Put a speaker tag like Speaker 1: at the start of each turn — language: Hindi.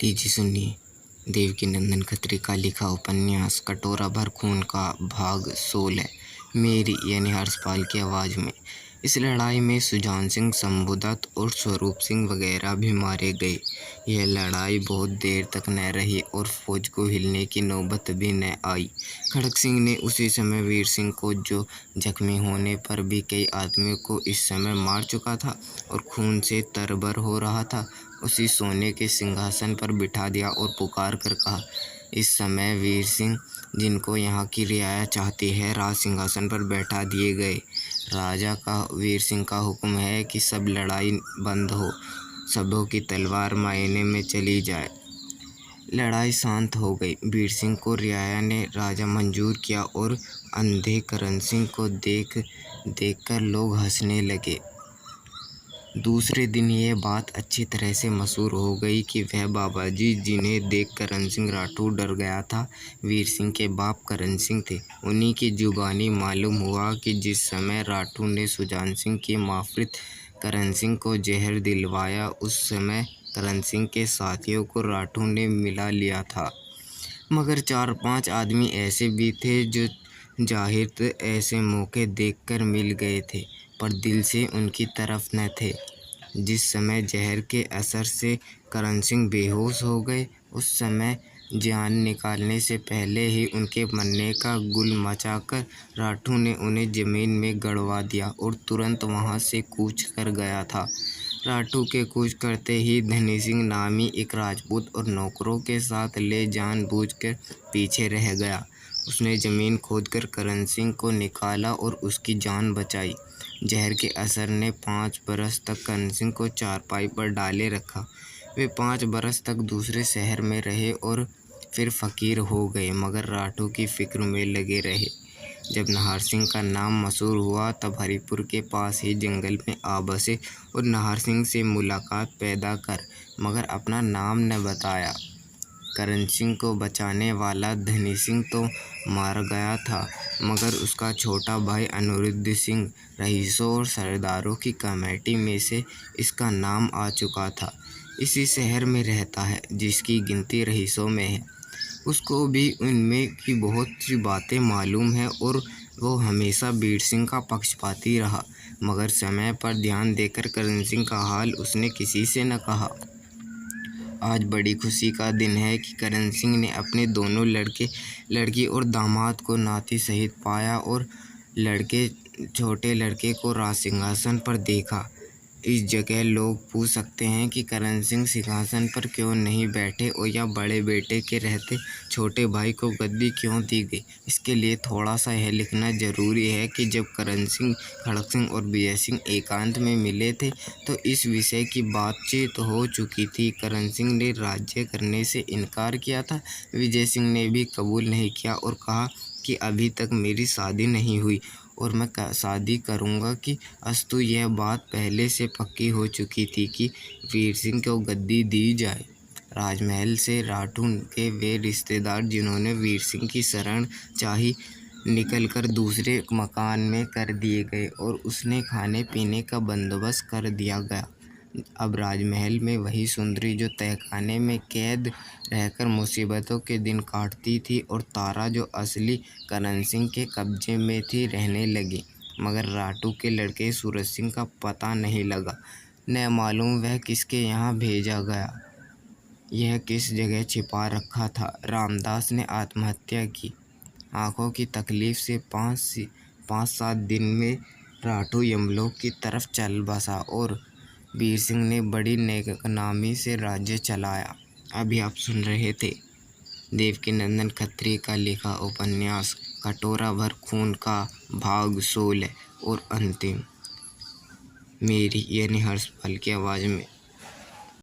Speaker 1: लीजिए सुनिए, देवकीनंदन खत्री का लिखा उपन्यास कटोरा भर खून का भाग 16 मेरी यानी हर्षपाल की आवाज़ में। इस लड़ाई में सुजान सिंह, शंभुदत्त और स्वरूप सिंह वगैरह भी मारे गए। यह लड़ाई बहुत देर तक न रही और फौज को हिलने की नौबत भी न आई। खड़ग सिंह ने उसी समय वीर सिंह को, जो जख्मी होने पर भी कई आदमियों को इस समय मार चुका था और खून से तरबर हो रहा था, उसी सोने के सिंहासन पर बिठा दिया और पुकार कर कहा, इस समय वीर सिंह, जिनको यहाँ की रियाया चाहती है, राज सिंहासन पर बैठा दिए गए। राजा का वीर सिंह का हुक्म है कि सब लड़ाई बंद हो, सबों की तलवार मायने में चली जाए। लड़ाई शांत हो गई। वीर सिंह को रियाया ने राजा मंजूर किया और अंधे करण सिंह को देखकर लोग हंसने लगे। दूसरे दिन ये बात अच्छी तरह से मशहूर हो गई कि वह बाबाजी, जिन्हें देख करण सिंह राठौर डर गया था, वीर सिंह के बाप करण सिंह थे। उन्हीं की जुबानी मालूम हुआ कि जिस समय राठौर ने सुजान सिंह की माफिक करण सिंह को जहर दिलवाया, उस समय करण सिंह के साथियों को राठौर ने मिला लिया था। मगर 4-5 आदमी ऐसे भी थे जो जाहिर ऐसे मौके देखकर मिल गए थे, पर दिल से उनकी तरफ न थे। जिस समय जहर के असर से करण सिंह बेहोश हो गए, उस समय जान निकालने से पहले ही उनके मरने का गुल मचाकर राठौर ने उन्हें ज़मीन में गड़वा दिया और तुरंत वहां से कूच कर गया था। राठौर के कूच करते ही धनी सिंह नामी एक राजपूत और नौकरों के साथ ले जानबूझकर पीछे रह गया। उसने ज़मीन खोदकर करण सिंह को निकाला और उसकी जान बचाई। जहर के असर ने 5 बरस तक करण सिंह को चारपाई पर डाले रखा। वे 5 बरस तक दूसरे शहर में रहे और फिर फ़कीर हो गए, मगर राठौर की फिक्र में लगे रहे। जब नाहर सिंह का नाम मशहूर हुआ, तब हरिपुर के पास ही जंगल में आ बसे और नाहर सिंह से मुलाकात पैदा कर, मगर अपना नाम न बताया। करण सिंह को बचाने वाला धनी सिंह तो मार गया था, मगर उसका छोटा भाई अनिरुद्ध सिंह रईसों और सरदारों की कमेटी में से इसका नाम आ चुका था। इसी शहर में रहता है, जिसकी गिनती रईसों में है। उसको भी उनमें की बहुत सी बातें मालूम है और वो हमेशा वीर सिंह का पक्षपाती रहा, मगर समय पर ध्यान देकर करण सिंह का हाल उसने किसी से न कहा। आज बड़ी खुशी का दिन है कि करण सिंह ने अपने दोनों लड़की और दामाद को नाती सहित पाया और छोटे लड़के को राज सिंहासन पर देखा। इस जगह लोग पूछ सकते हैं कि करण सिंह सिंहासन पर क्यों नहीं बैठे और या बड़े बेटे के रहते छोटे भाई को गद्दी क्यों दी गई। इसके लिए थोड़ा सा यह लिखना जरूरी है कि जब करण सिंह, खड़ग सिंह और विजय सिंह एकांत में मिले थे, तो इस विषय की बातचीत हो चुकी थी। करण सिंह ने राज्य करने से इनकार किया था। विजय सिंह ने भी कबूल नहीं किया और कहा कि अभी तक मेरी शादी नहीं हुई और मैं शादी करूंगा कि अस्तु यह बात पहले से पक्की हो चुकी थी कि वीर सिंह को गद्दी दी जाए। राजमहल से राठौर के वे रिश्तेदार जिन्होंने वीर सिंह की शरण चाही, निकलकर दूसरे मकान में कर दिए गए और उसने खाने पीने का बंदोबस्त कर दिया गया। अब राजमहल में वही सुंदरी जो तहखाने में कैद रहकर मुसीबतों के दिन काटती थी और तारा जो असली करण सिंह के कब्जे में थी, रहने लगी। मगर राठौर के लड़के सूरज सिंह का पता नहीं लगा। न मालूम वह किसके यहाँ भेजा गया, यह किस जगह छिपा रखा था। रामदास ने आत्महत्या की। आँखों की तकलीफ से 5-7 दिन में राठौर यमलोक की तरफ चल बसा और वीर सिंह ने बड़ी नेकनामी से राज्य चलाया। अभी आप सुन रहे थे देवकीनंदन खत्री का लिखा उपन्यास कटोरा भर खून का भाग 16 और अंतिम, मेरी यानी हर्षपाल की आवाज़ में।